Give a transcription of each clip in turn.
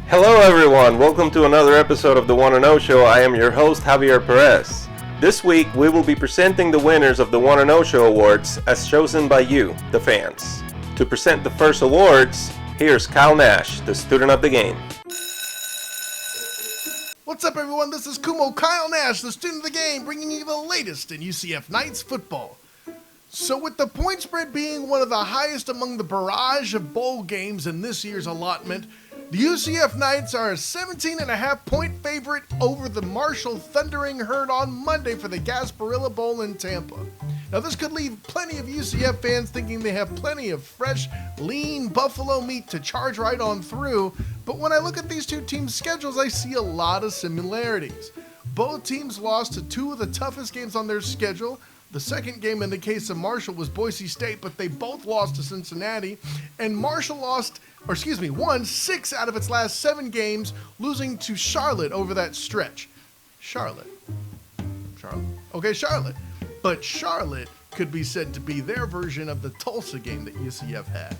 Hello everyone, welcome to another episode of the One and O Show. I am your host, Javier Perez. This week, we will be presenting the winners of the One and O Show Awards as chosen by you, the fans. To present the first awards, here's Kyle Nash, the student of the game. What's up everyone, this is Kumo Kyle Nash, the student of the game, bringing you the latest in UCF Knights football. So with the point spread being one of the highest among the barrage of bowl games in this year's allotment, the UCF Knights are a 17.5 point favorite over the Marshall Thundering Herd on Monday for the Gasparilla Bowl in Tampa. Now this could leave plenty of UCF fans thinking they have plenty of fresh, lean buffalo meat to charge right on through, but when I look at these two teams' schedules, I see a lot of similarities. Both teams lost to two of the toughest games on their schedule. The second game in the case of Marshall was Boise State, but they both lost to Cincinnati, and Marshall won 6 out of its last 7 games, losing to Charlotte over that stretch. Charlotte. Okay, Charlotte. But Charlotte could be said to be their version of the Tulsa game that UCF had.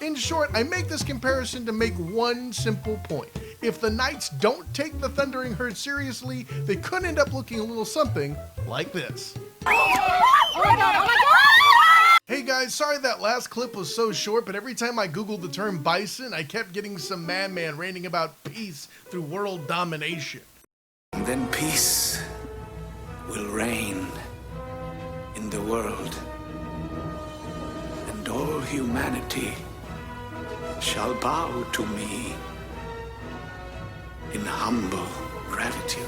In short, I make this comparison to make one simple point. If the Knights don't take the Thundering Herd seriously, they could end up looking a little something like this. Oh my god! Hey guys, sorry that last clip was so short, but every time I googled the term bison, I kept getting some madman ranting about peace through world domination. And then peace will reign in the world, and all humanity shall bow to me in humble gratitude.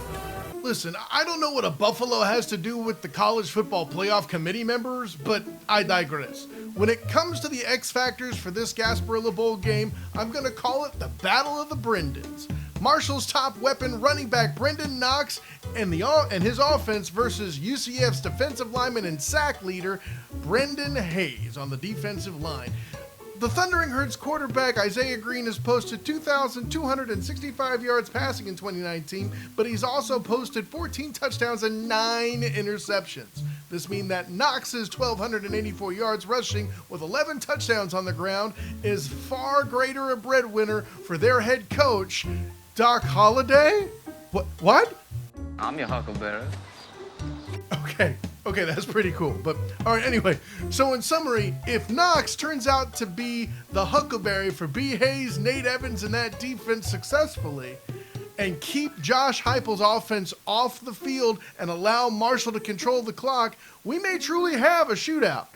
Listen, I don't know what a buffalo has to do with the college football playoff committee members, but I digress. When it comes to the X factors for this Gasparilla Bowl game, I'm going to call it the Battle of the Brendans. Marshall's top weapon, running back Brendan Knox, and his offense versus UCF's defensive lineman and sack leader, Brendan Hayes, on the defensive line. The Thundering Herd's quarterback, Isaiah Green, has posted 2,265 yards passing in 2019, but he's also posted 14 touchdowns and 9 interceptions. This means that Knox's 1,284 yards rushing with 11 touchdowns on the ground is far greater a breadwinner for their head coach, Doc Holliday? What? I'm your huckleberry. Okay, that's pretty cool. But, all right, anyway. So, in summary, if Knox turns out to be the huckleberry for B. Hayes, Nate Evans, and that defense successfully, and keep Josh Heupel's offense off the field and allow Marshall to control the clock, we may truly have a shootout.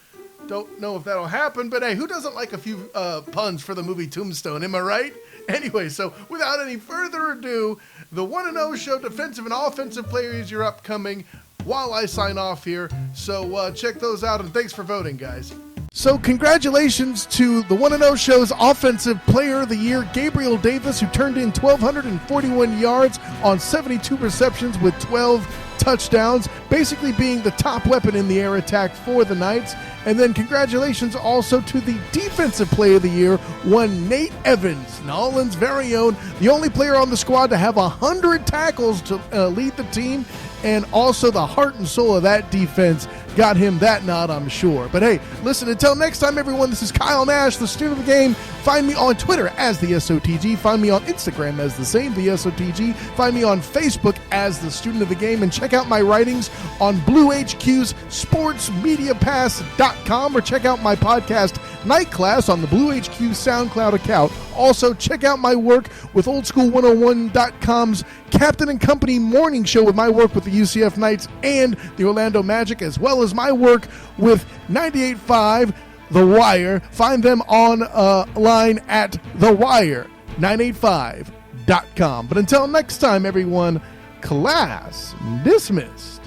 Don't know if that'll happen, but hey, who doesn't like a few puns for the movie Tombstone, am I right? Anyway, so without any further ado, the 1-0 Show defensive and offensive players are upcoming while I sign off here. So check those out, and thanks for voting, guys. So congratulations to the 1-0 Show's Offensive Player of the Year, Gabriel Davis, who turned in 1,241 yards on 72 receptions with 12 touchdowns, basically being the top weapon in the air attack for the Knights. And then congratulations also to the Defensive Player of the Year, one Nate Evans, Nolan's very own, the only player on the squad to have 100 tackles to lead the team, and also the heart and soul of that defense got him that nod, I'm sure. But hey, listen, until next time, everyone, this is Kyle Nash, the student of the game. Find me on Twitter as the SOTG. Find me on Instagram as the same, the SOTG. Find me on Facebook as the student of the game. And check out my writings on Blue HQ's sportsmediapass.com, or check out my podcast, Night Class, on the Blue HQ SoundCloud account. Also, check out my work with oldschool101.com's Captain and Company morning show with my work with the UCF Knights and the Orlando Magic, as well as my work with 98.5 The Wire. Find them online at thewire985.com. But until next time, everyone, class dismissed.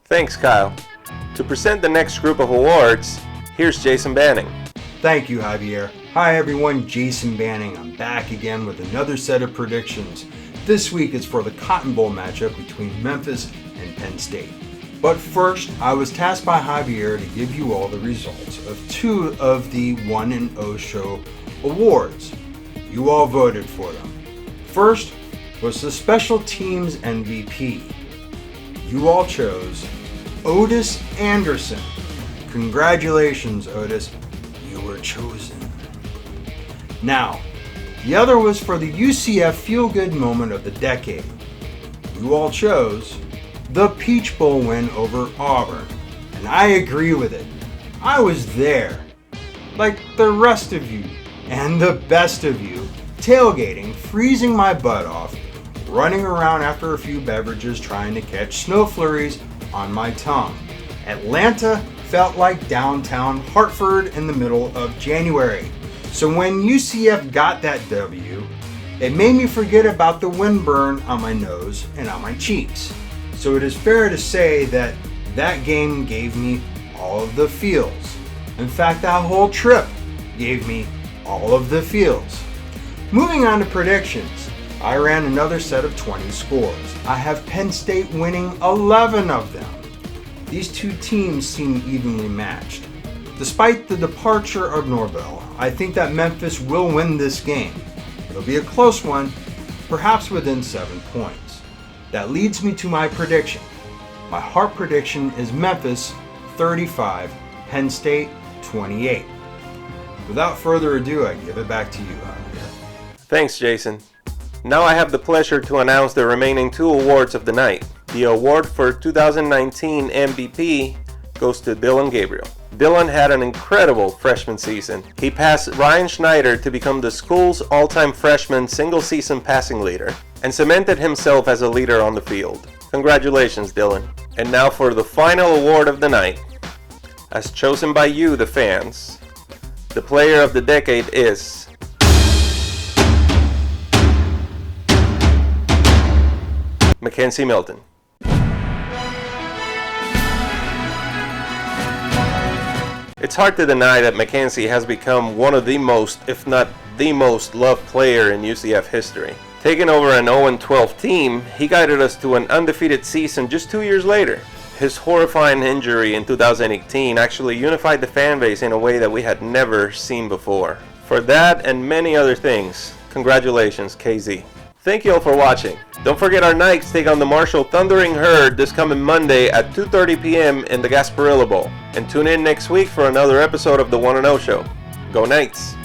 Thanks, Kyle. To present the next group of awards, here's Jason Banning. Thank you, Javier. Hi everyone, Jason Banning. I'm back again with another set of predictions. This week is for the Cotton Bowl matchup between Memphis and Penn State. But first, I was tasked by Javier to give you all the results of 2 of the 1-0 Show awards. You all voted for them. First was the Special Teams MVP. You all chose Otis Anderson. Congratulations, Otis. You were chosen. Now, The other was for the UCF feel-good moment of the decade. You all chose the Peach Bowl win over Auburn, and I agree with it. I was there, like the rest of you and the best of you, tailgating, freezing my butt off, running around after a few beverages trying to catch snow flurries on my tongue. Atlanta felt like downtown Hartford in the middle of January. So when UCF got that W, it made me forget about the windburn on my nose and on my cheeks. So it is fair to say that that game gave me all of the feels. In fact, that whole trip gave me all of the feels. Moving on to predictions, I ran another set of 20 scores. I have Penn State winning 11 of them. These two teams seem evenly matched. Despite the departure of Norvell, I think that Memphis will win this game. It'll be a close one, perhaps within 7 points. That leads me to my prediction. My heart prediction is Memphis 35, Penn State 28. Without further ado, I give it back to you, Javier. Thanks, Jason. Now I have the pleasure to announce the remaining 2 awards of the night. The award for 2019 MVP goes to Dylan Gabriel. Dylan had an incredible freshman season. He passed Ryan Schneider to become the school's all-time freshman single-season passing leader and cemented himself as a leader on the field. Congratulations, Dylan. And now for the final award of the night. As chosen by you, the fans, the player of the decade is Mackenzie Milton. It's hard to deny that Mackenzie has become one of the most, if not the most, loved player in UCF history. Taking over an 0-12 team, he guided us to an undefeated season just 2 years later. His horrifying injury in 2018 actually unified the fan base in a way that we had never seen before. For that and many other things, congratulations, KZ. Thank you all for watching. Don't forget our Knights take on the Marshall Thundering Herd this coming Monday at 2:30 p.m. in the Gasparilla Bowl. And tune in next week for another episode of the 1-0 Show. Go Knights!